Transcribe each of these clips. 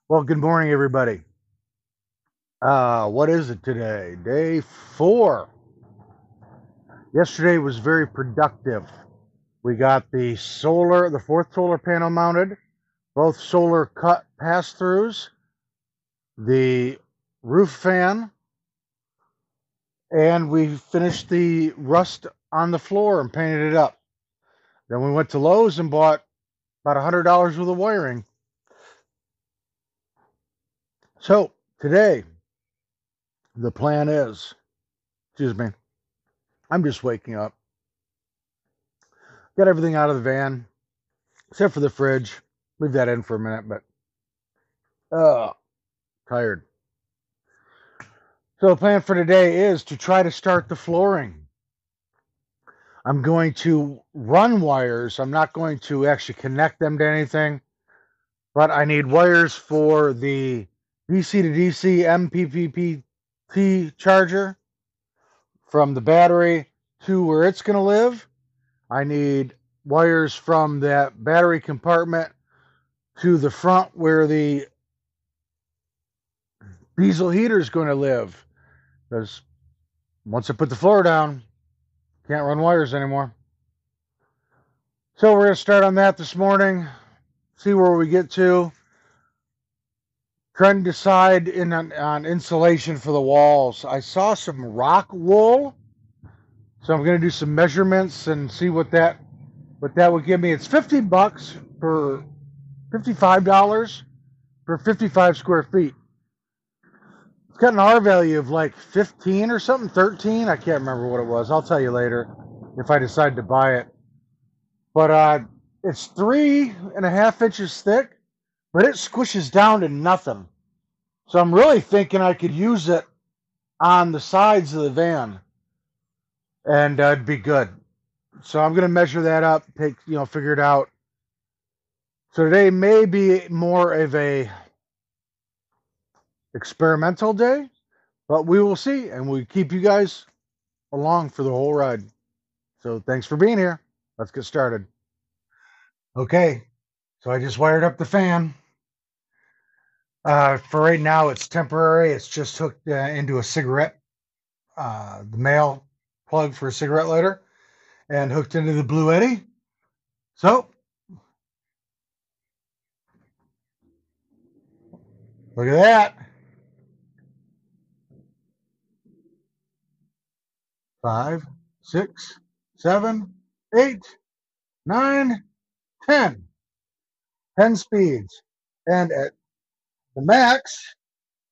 Well, good morning, everybody. What is it today? Day 4. Yesterday was very productive. We got the fourth solar panel mounted, both solar cut pass-throughs, the roof fan, and we finished the rust on the floor and painted it up. Then we went to Lowe's and bought about $100 worth of wiring. So today, the plan is, excuse me, I'm just waking up. Got everything out of the van, except for the fridge. Leave that in for a minute, but tired. So the plan for today is to try to start the flooring. I'm going to run wires. I'm not going to actually connect them to anything, but I need wires for the DC to DC MPPT charger from the battery to where it's going to live. I need wires from that battery compartment to the front where the diesel heater is going to live. Because once I put the floor down, can't run wires anymore. So we're going to start on that this morning, see where we get to. Trying to decide on insulation for the walls. I saw some rock wool, so I'm going to do some measurements and see what that would give me. It's $50 for $55 for 55 square feet. It's got an R value of like 15 or something, 13. I can't remember what it was. I'll tell you later if I decide to buy it. But it's 3.5 inches thick, but it squishes down to nothing. So I'm really thinking I could use it on the sides of the van, and it'd be good. So I'm gonna measure that up, figure it out. So today may be more of a experimental day, but we will see, and we keep you guys along for the whole ride. So thanks for being here. Let's get started. Okay, so I just wired up the fan. For right now, it's temporary. It's just hooked into a cigarette, the male plug for a cigarette lighter, and hooked into the Blue Eddy. So, look at that. 5, 6, 7, 8, 9, 10. 10 speeds. And at the max,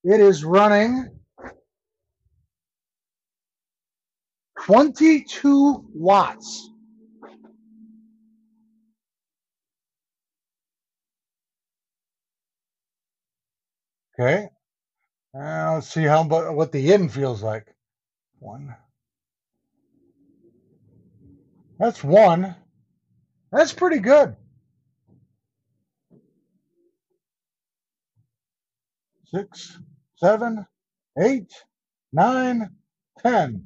it is running 22 watts. Okay. Let's see what the in feels like. 1. That's 1. That's pretty good. 6, 7, 8, 9, 10.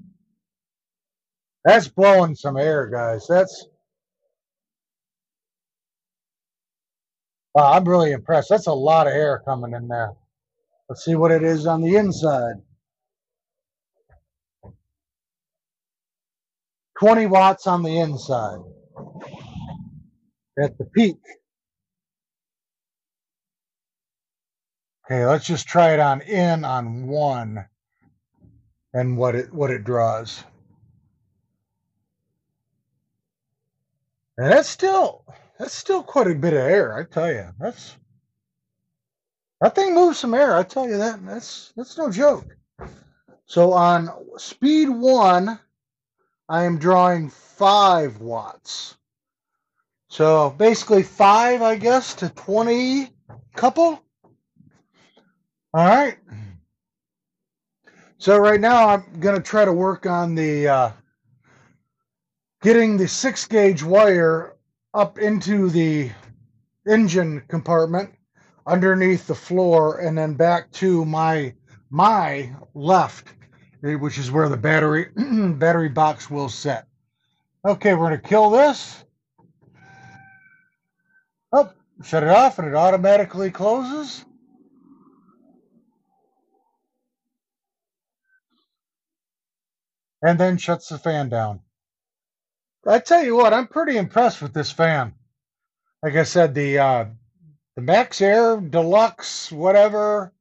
That's blowing some air, guys. Wow, I'm really impressed. That's a lot of air coming in there. Let's see what it is on the inside. 20 watts on the inside at the peak. Okay, let's just try it on 1 and what it draws. And that's still quite a bit of air, I tell you. That thing moves some air, I tell you that. That's no joke. So on speed 1, I am drawing 5 watts. So basically 5, I guess, to 20 couple. All right. So right now I'm going to try to work on the getting the 6-gauge wire up into the engine compartment underneath the floor and then back to my left, which is where the battery box will sit. Okay, we're going to kill this. Oh, shut it off and it automatically closes. and then shuts the fan down. I tell you what, I'm pretty impressed with this fan. Like I said, the Max Air Deluxe, whatever,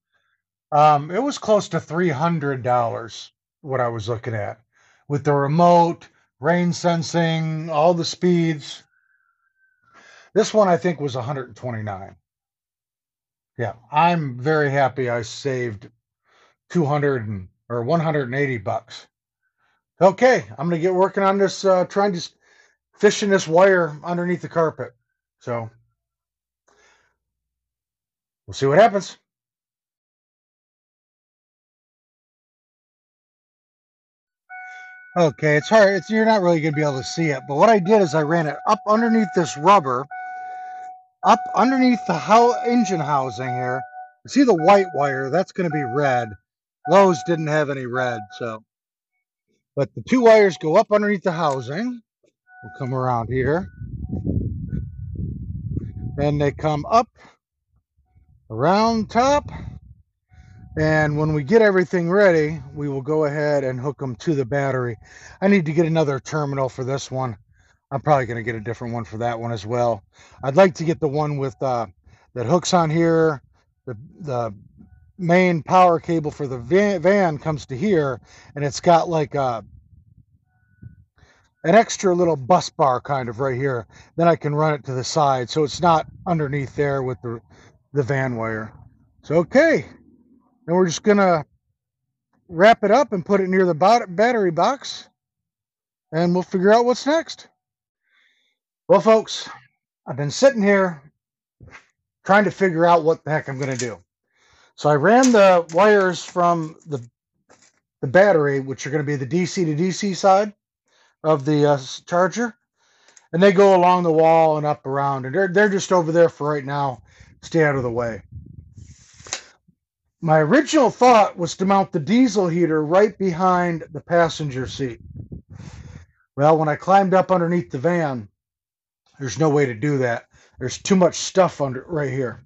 it was close to $300 what I was looking at with the remote, rain sensing, all the speeds. This one I think was 129. Yeah, I'm very happy I saved 200 or 180 bucks. Okay, I'm gonna get working on this, trying to fishing this wire underneath the carpet. So we'll see what happens. Okay, it's hard. You're not really gonna be able to see it, but what I did is I ran it up underneath this rubber, up underneath the engine housing here. You see the white wire? That's gonna be red. Lowe's didn't have any red, so. But the two wires go up underneath the housing. We'll come around here, and they come up around top. And when we get everything ready, we will go ahead and hook them to the battery. I need to get another terminal for this one. I'm probably going to get a different one for that one as well. I'd like to get the one with that hooks on here. The main power cable for the van comes to here, and it's got like an extra little bus bar kind of right here. Then I can run it to the side, so it's not underneath there with the van wire. So okay, and we're just gonna wrap it up and put it near the battery box, and we'll figure out what's next. Well, folks, I've been sitting here trying to figure out what the heck I'm going to do. So I ran the wires from the battery, which are going to be the DC to DC side of the charger, and they go along the wall and up around, and they're just over there for right now. Stay out of the way. My original thought was to mount the diesel heater right behind the passenger seat. Well, when I climbed up underneath the van, there's no way to do that. There's too much stuff under right here.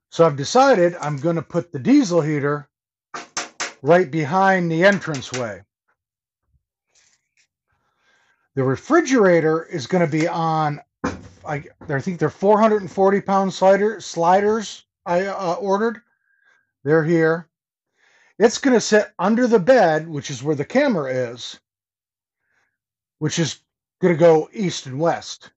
So I've decided I'm going to put the diesel heater right behind the entranceway. The refrigerator is going to be on, I think they're 440-pound sliders I ordered. They're here. It's going to sit under the bed, which is where the camera is, which is going to go east and west.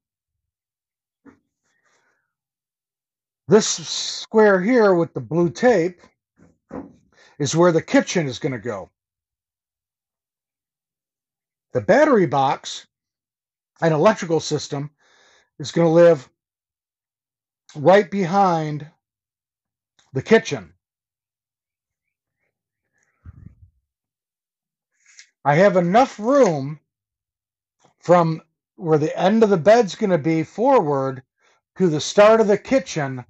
This square here with the blue tape is where the kitchen is going to go. The battery box and electrical system is going to live right behind the kitchen. I have enough room from where the end of the bed's going to be forward to the start of the kitchen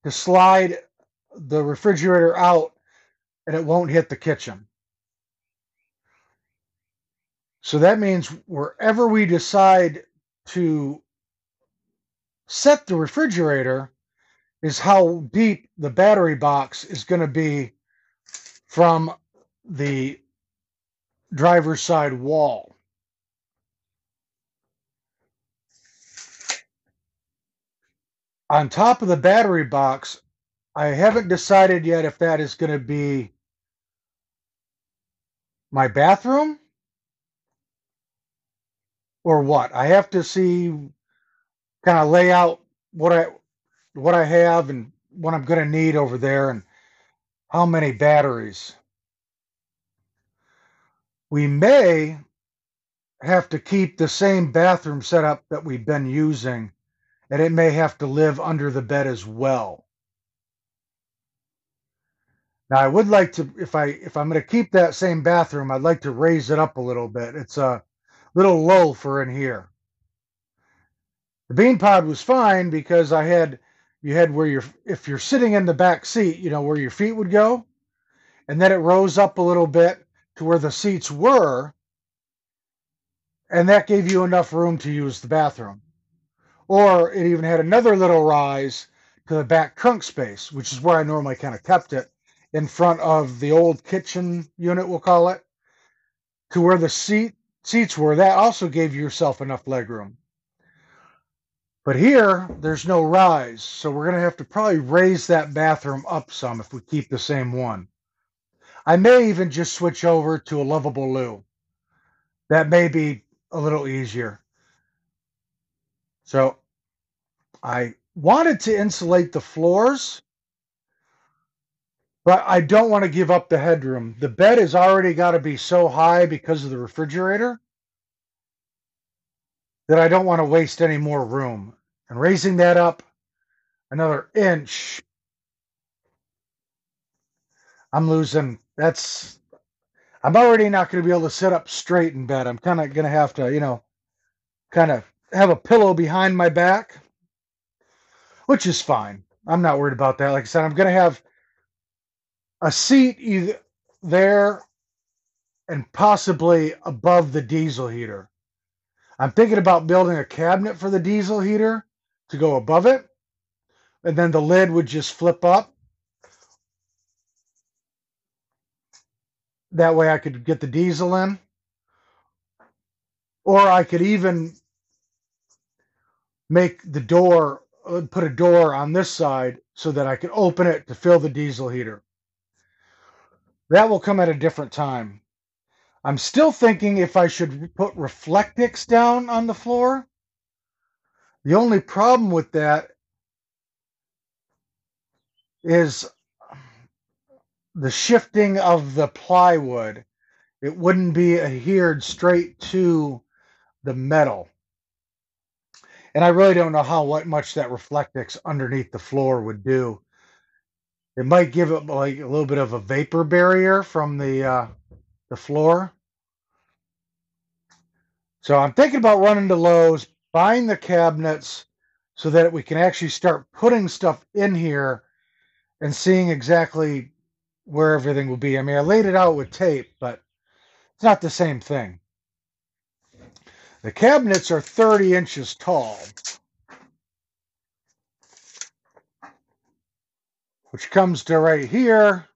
to slide the refrigerator out, and it won't hit the kitchen. So that means wherever we decide to set the refrigerator is how deep the battery box is going to be from the driver's side wall. On top of the battery box, I haven't decided yet if that is going to be my bathroom or what. I have to see, kind of lay out what I have and what I'm going to need over there and how many batteries. We may have to keep the same bathroom setup that we've been using, and it may have to live under the bed as well. Now, I would like to, if I'm going to keep that same bathroom, I'd like to raise it up a little bit. It's a little low for in here. The bean pod was fine because you had where if you're sitting in the back seat, you know, where your feet would go, and then it rose up a little bit to where the seats were, and that gave you enough room to use the bathroom. Or it even had another little rise to the back trunk space, which is where I normally kind of kept it, in front of the old kitchen unit, we'll call it. to where the seats were, that also gave yourself enough leg room. But here, there's no rise, so we're going to have to probably raise that bathroom up some if we keep the same one. I may even just switch over to a lovable loo. That may be a little easier. So I wanted to insulate the floors, but I don't want to give up the headroom. The bed has already got to be so high because of the refrigerator that I don't want to waste any more room. And raising that up another inch, I'm already not going to be able to sit up straight in bed. I'm kind of going to have to, kind of have a pillow behind my back, which is fine. I'm not worried about that. Like I said, I'm going to have a seat either there and possibly above the diesel heater. I'm thinking about building a cabinet for the diesel heater to go above it, and then the lid would just flip up. That way I could get the diesel in. Or I could even make the door, put a door on this side so that I could open it to fill the diesel heater. That will come at a different time. I'm still thinking if I should put Reflectix down on the floor. The only problem with that is the shifting of the plywood. It wouldn't be adhered straight to the metal. And I really don't know how much that Reflectix underneath the floor would do. It might give it like a little bit of a vapor barrier from the floor. So I'm thinking about running to Lowe's, buying the cabinets so that we can actually start putting stuff in here and seeing exactly where everything will be. I mean, I laid it out with tape, but it's not the same thing. The cabinets are 30 inches tall, which comes to right here.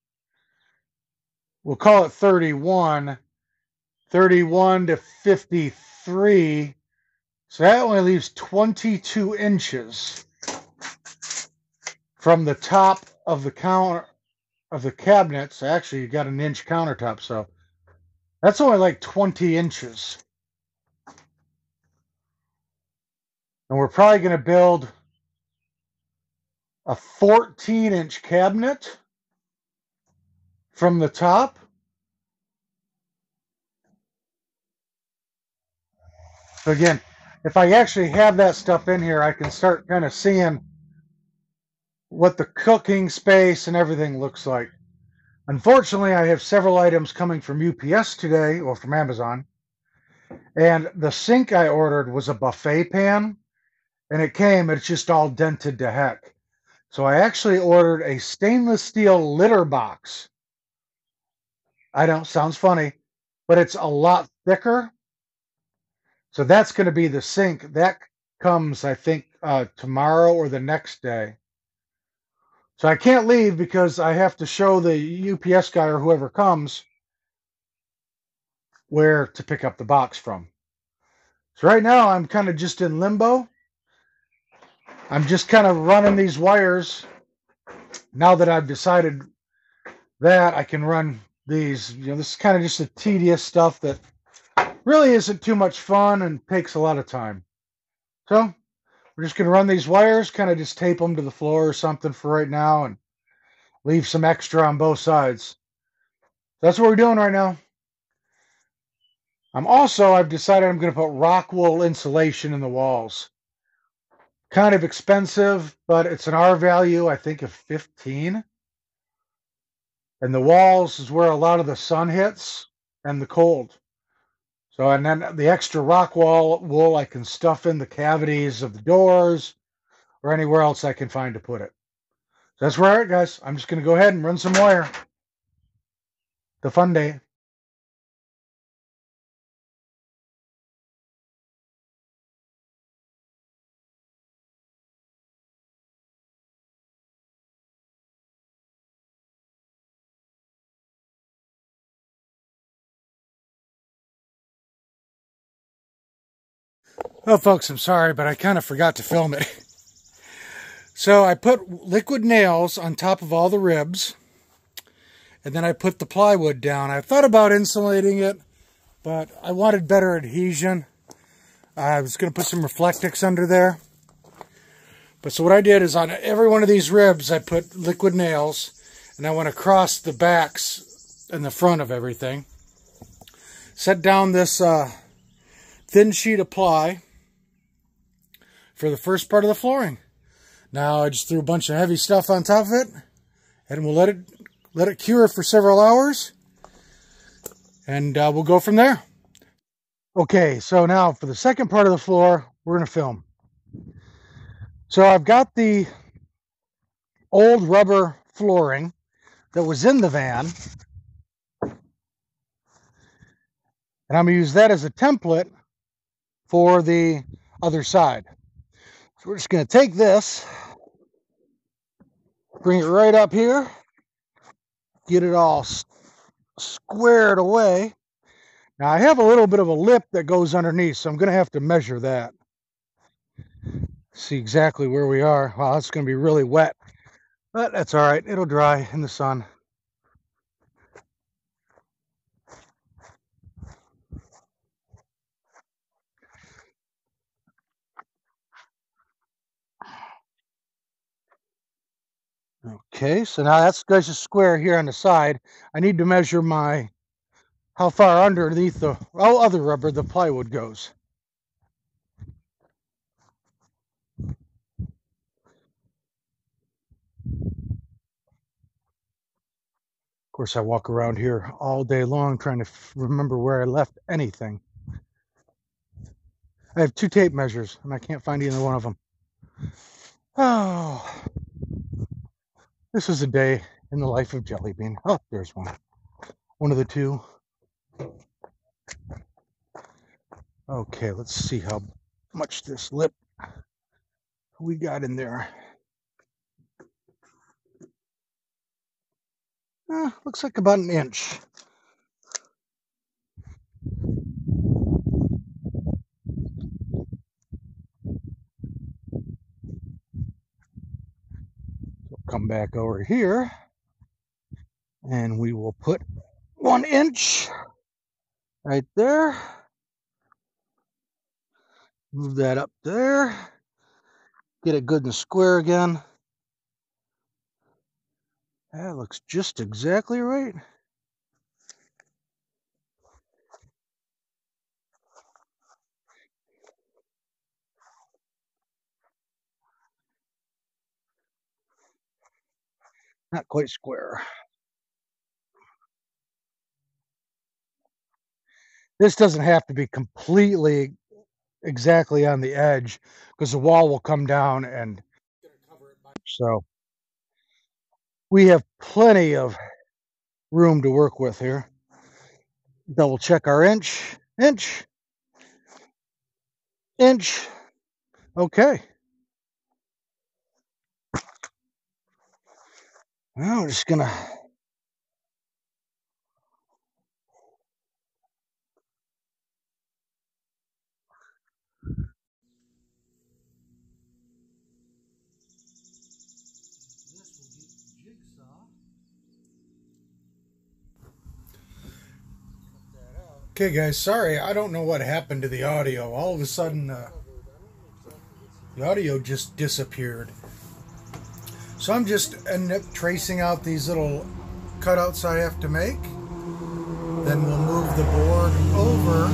We'll call it 31. 31 to 53. So that only leaves 22 inches from the top of the counter of the cabinets. Actually, you got an inch countertop, so that's only like 20 inches. And we're probably going to build a 14-inch cabinet from the top. So again, if I actually have that stuff in here, I can start kind of seeing what the cooking space and everything looks like. Unfortunately, I have several items coming from UPS today, or from Amazon. And the sink I ordered was a buffet pan, and it's just all dented to heck. So I actually ordered a stainless steel litter box. I know, sounds funny, but it's a lot thicker. So that's going to be the sink. That comes, I think, tomorrow or the next day. So I can't leave because I have to show the UPS guy or whoever comes where to pick up the box from. So right now I'm kind of just in limbo. I'm just kind of running these wires. Now that I've decided that, I can run these. This is kind of just the tedious stuff that really isn't too much fun and takes a lot of time. So we're just going to run these wires, kind of just tape them to the floor or something for right now and leave some extra on both sides. That's what we're doing right now. I've decided I'm going to put rock wool insulation in the walls. Kind of expensive, but it's an R value, I think, of 15. And the walls is where a lot of the sun hits and the cold. So, and then the extra rock wool I can stuff in the cavities of the doors or anywhere else I can find to put it. So that's where we're at, guys. I'm just going to go ahead and run some wire. The fun day. Oh, folks, I'm sorry, but I kind of forgot to film it. So I put liquid nails on top of all the ribs, and then I put the plywood down. I thought about insulating it, but I wanted better adhesion. I was going to put some Reflectix under there. But so what I did is on every one of these ribs, I put liquid nails, and I went across the backs and the front of everything. Set down this thin sheet of ply for the first part of the flooring. Now I just threw a bunch of heavy stuff on top of it, and we'll let it cure for several hours, and we'll go from there. Okay, so now for the second part of the floor, we're going to film. So I've got the old rubber flooring that was in the van, and I'm going to use that as a template for the other side. So we're just going to take this, bring it right up here, get it all squared away. Now I have a little bit of a lip that goes underneath, so I'm going to have to measure that. See exactly where we are. Wow, it's going to be really wet, but that's all right. It'll dry in the sun. Okay, so now that's just a square here on the side. I need to measure how far underneath the other rubber the plywood goes. Of course, I walk around here all day long trying to remember where I left anything. I have 2 tape measures, and I can't find either one of them. Oh, this is a day in the life of Jelly Bean. Oh, there's one. One of the 2. Okay, let's see how much this lip we got in there. Looks like about 1 inch. Come back over here, and we will put 1 inch right there. Move that up there. Get it good and square again. That looks just exactly right. Not quite square. This doesn't have to be completely exactly on the edge, because the wall will come down, and so we have plenty of room to work with here. Double check our inch. Okay. Now we're just gonna Okay guys, sorry, I don't know what happened to the audio. All of a sudden, the audio just disappeared. So I'm just ending up tracing out these little cutouts I have to make. Then we'll move the board over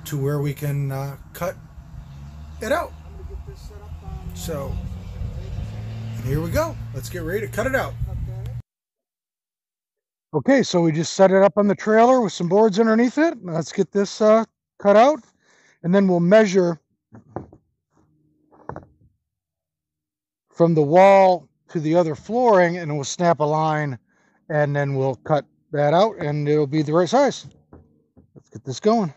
to where we can cut it out. So, here we go. Let's get ready to cut it out. Okay, so we just set it up on the trailer with some boards underneath it. Let's get this cut out, and then we'll measure from the wall to the other flooring, and we'll snap a line, and then we'll cut that out, and it'll be the right size. Let's get this going.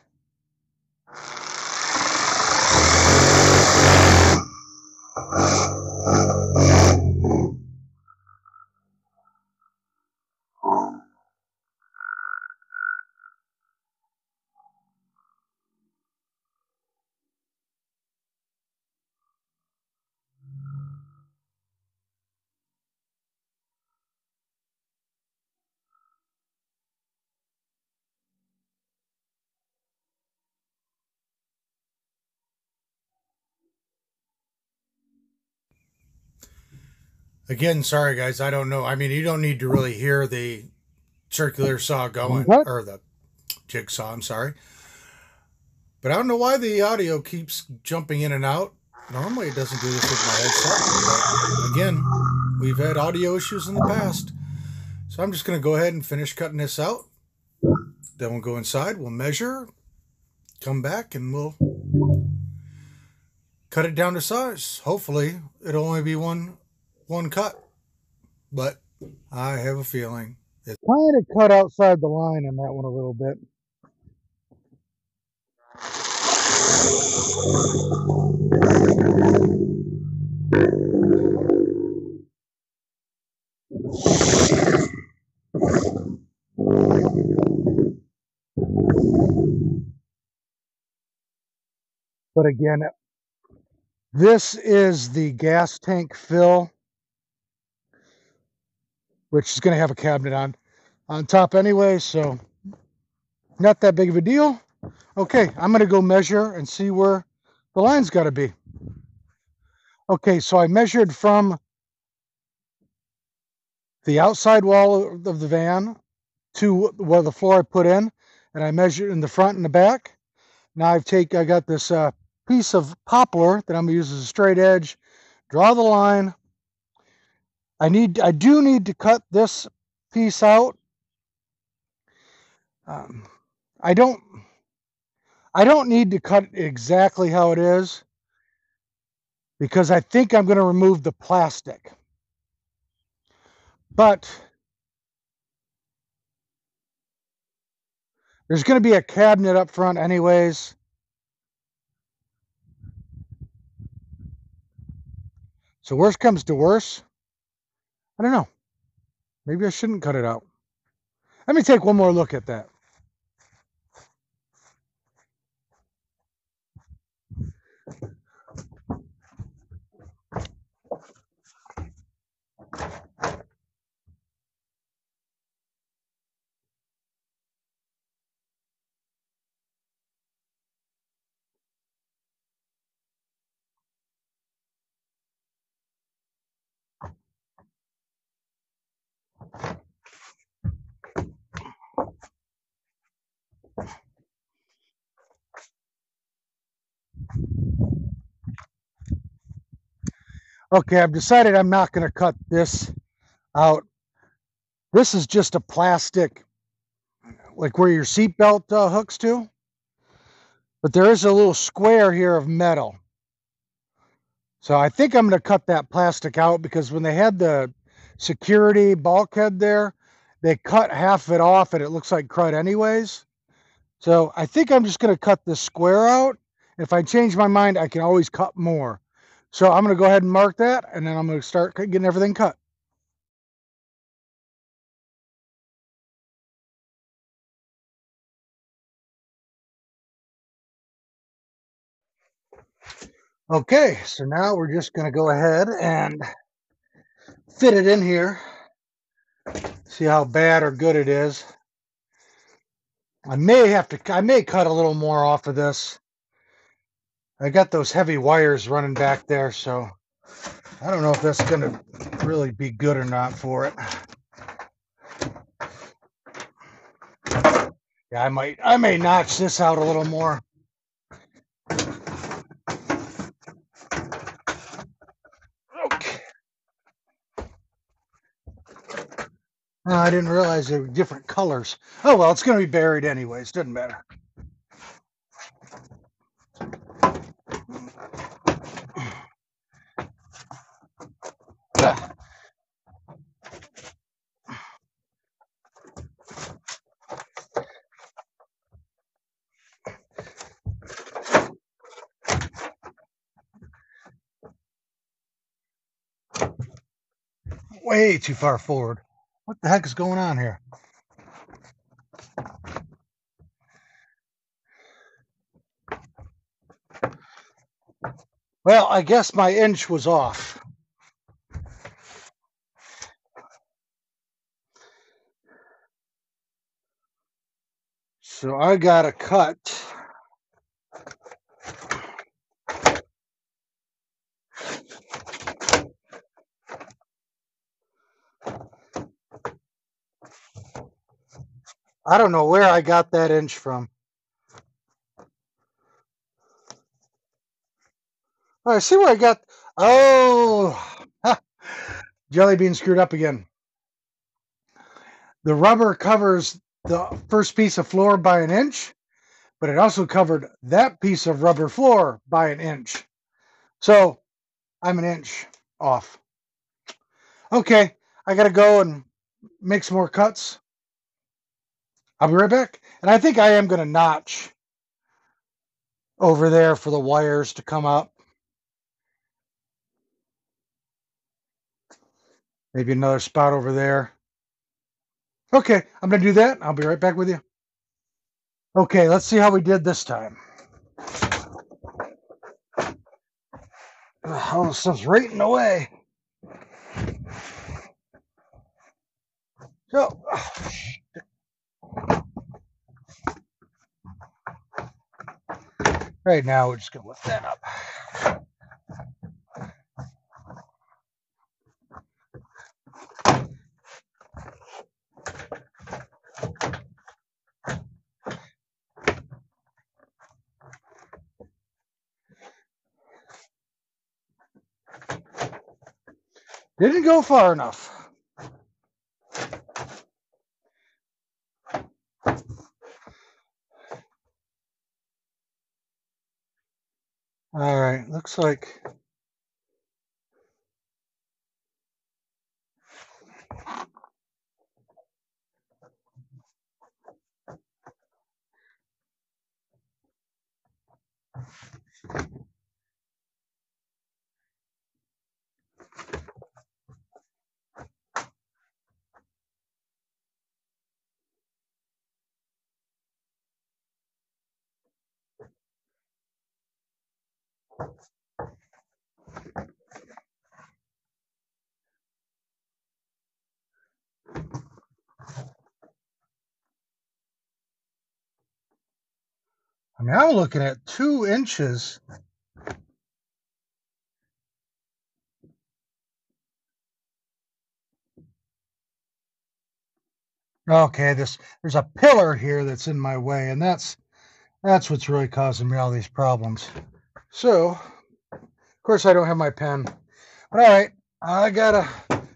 Again, sorry guys, I don't know. I mean, you don't need to really hear the circular saw going, Okay. or the jigsaw, I'm sorry. But I don't know why the audio keeps jumping in and out. Normally it doesn't do this with my headset, but again, we've had audio issues in the past. So I'm just going to go ahead and finish cutting this out. Then we'll go inside, we'll measure, come back, and we'll cut it down to size. Hopefully, it'll only be one cut, but I have a feeling it's Kind of cut outside the line on that one a little bit. But again, this is the gas tank fill, which is going to have a cabinet on top anyway, so not that big of a deal. Okay, I'm going to go measure and see where the line's got to be. Okay, so I measured from the outside wall of the van to where the floor I put in, and I measured in the front and the back. Now I got this piece of poplar that I'm going to use as a straight edge, draw the line. I do need to cut this piece out. Um, I don't need to cut it exactly how it is because I think I'm going to remove the plastic. But there's going to be a cabinet up front anyways. So worst comes to worst, I don't know. Maybe I shouldn't cut it out. Let me take one more look at that. Okay, I've decided I'm not going to cut this out. This is just a plastic, like where your seatbelt hooks to. But there is a little square here of metal. So I think I'm going to cut that plastic out because when they had the security bulkhead there, they cut half of it off and it looks like crud anyways. So I think I'm just going to cut this square out. If I change my mind, I can always cut more. So I'm going to go ahead and mark that, and then I'm going to start getting everything cut. Okay, so now we're just going to go ahead and fit it in here. See how bad or good it is. I may cut a little more off of this. I got those heavy wires running back there, so I don't know if that's going to really be good or not for it. Yeah, I may notch this out a little more. Okay. Oh, I didn't realize they were different colors. Oh well, it's going to be buried anyways. Doesn't matter. Way too far forward. What the heck is going on here? Well, I guess my inch was off. So I got to cut I don't know where I got that inch from. Oh, I see where I got. Oh, jelly bean screwed up again. The rubber covers the first piece of floor by an inch, but it also covered that piece of rubber floor by an inch. So I'm an inch off. Okay, I got to go and make some more cuts. I'll be right back. And I think I am going to notch over there for the wires to come up. Maybe another spot over there. Okay, I'm going to do that. I'll be right back with you. Okay, let's see how we did this time. All the stuff's right in the way. So, right now we're just going to lift that up. Didn't go far enough. All right, looks like I'm looking at 2 inches. Okay, there's a pillar here that's in my way, and that's what's really causing me all these problems. So, of course, I don't have my pen. But all right, I gotta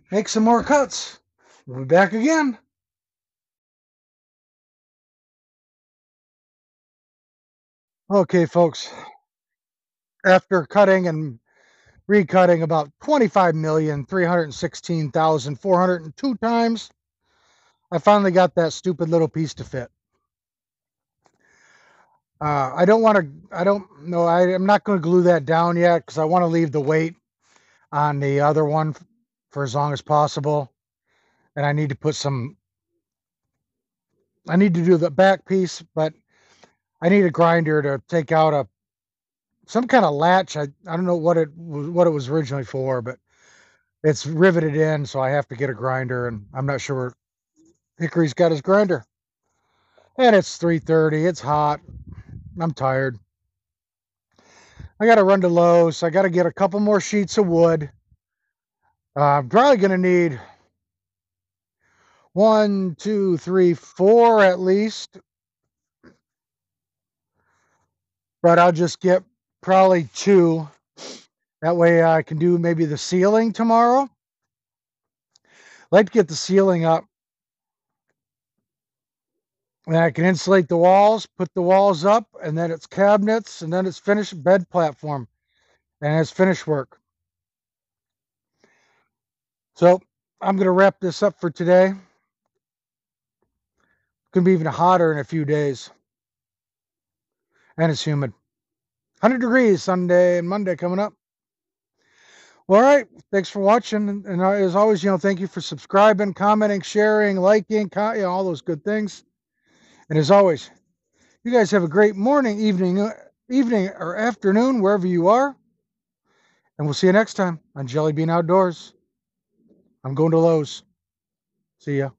make some more cuts. We'll be back again. Okay, folks. After cutting and recutting about 25,316,402 times, I finally got that stupid little piece to fit. I don't want to, I don't know, I'm not going to glue that down yet because I want to leave the weight on the other one for as long as possible. And I need to put I need to do the back piece, but I need a grinder to take out some kind of latch. I don't know what it was originally for, but it's riveted in, so I have to get a grinder, and I'm not sure where Hickory's got his grinder. And it's 3:30. It's hot. I'm tired. I got to run to Lowe's. I got to get a couple more sheets of wood. I'm probably going to need 1, 2, 3, 4 at least. But I'll just get probably 2. That way I can do maybe the ceiling tomorrow. I'd like to get the ceiling up. And I can insulate the walls, put the walls up, and then it's cabinets, and then it's finished bed platform. And it's finished work. So I'm going to wrap this up for today. It's going to be even hotter in a few days. And it's humid. 100 degrees Sunday and Monday coming up. Well, all right. Thanks for watching. And as always, thank you for subscribing, commenting, sharing, liking, all those good things. And as always, you guys have a great morning, evening, or afternoon, wherever you are. And we'll see you next time on Jelly Bean Outdoors. I'm going to Lowe's. See ya.